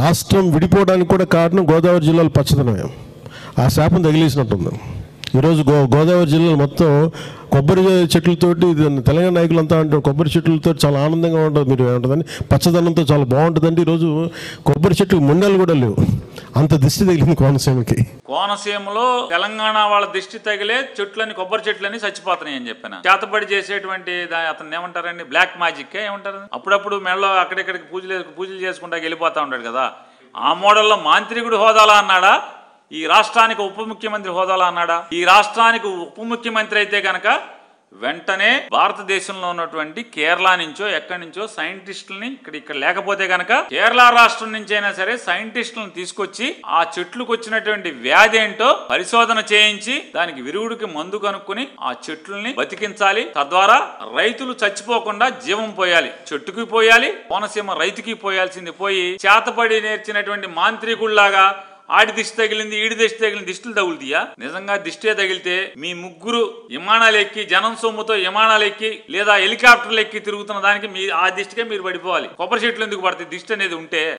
రాష్ట్రం విడిపోవడానికి కూడా కారణం గోదావరి జిల్లాలో పచ్చదనమే. ఆ శాపం తగిలేసినట్టుంది. ఈరోజు గోదావరి జిల్లాలో మొత్తం కొబ్బరి చెట్లతోటి, తెలంగాణ నాయకులంతా అంటారు కొబ్బరి చెట్లతో చాలా ఆనందంగా ఉంటుంది, మీరు ఏమంటుందని పచ్చదనంతో చాలా బాగుంటుందండి. ఈరోజు కొబ్బరి చెట్లకు ముండలు కూడా లేవు, అంత దిష్టి తగిలింది కోనసీమకి. కోనసీమలో తెలంగాణ వాళ్ళ దిష్టి తగిలే చెట్లని, కొబ్బరి చెట్లని చచ్చిపోతున్నాయి అని చెప్పాను. చేతబడి చేసేటువంటి అతను ఏమంటారండి, బ్లాక్ మ్యాజిక్ ఏమంటారు, అప్పుడప్పుడు మెడలో అక్కడిక్కడికి పూజలు చేసుకుంటా వెళ్ళిపోతా ఉంటాడు కదా. ఆ మోడల్లో మాంత్రికుడు హోదాలా అన్నాడా, ఈ రాష్ట్రానికి ఉప ముఖ్యమంత్రి హోదాలా అన్నాడా? ఈ రాష్ట్రానికి ఉప ముఖ్యమంత్రి అయితే కనుక వెంటనే భారతదేశంలో ఉన్నటువంటి కేరళ నుంచో ఎక్కడి నుంచో సైంటిస్టులని ఇక్కడ లేకపోతే కనుక కేరళ రాష్ట్రం నుంచి అయినా సరే సైంటిస్టులను తీసుకొచ్చి ఆ చెట్లకు వచ్చినటువంటి వ్యాధి ఏంటో పరిశోధన చేయించి దానికి విరుగుడికి మందు కనుక్కుని ఆ చెట్లని బతికించాలి. తద్వారా రైతులు చచ్చిపోకుండా జీవం పోయాలి, చెట్టుకి పోయాలి, కోనసీమ రైతుకి పోయాల్సింది పోయి చేతపడి నేర్చినటువంటి మాంత్రికుల్లాగా ఆడి దిష్టి తగిలింది, ఈడి దిష్టి తగిలింది, దిష్టిలు తగులుతాయా? నిజంగా దిష్టే తగిలితే మీ ముగ్గురు విమానాలు ఎక్కి జనం సొమ్ముతో విమానాలు ఎక్కి లేదా హెలికాప్టర్లు ఎక్కి తిరుగుతున్న దానికి ఆ దిష్టికే మీరు పడిపోవాలి. కొబ్బరి చెట్లు ఎందుకు పడతాయి దిష్టి అనేది ఉంటే?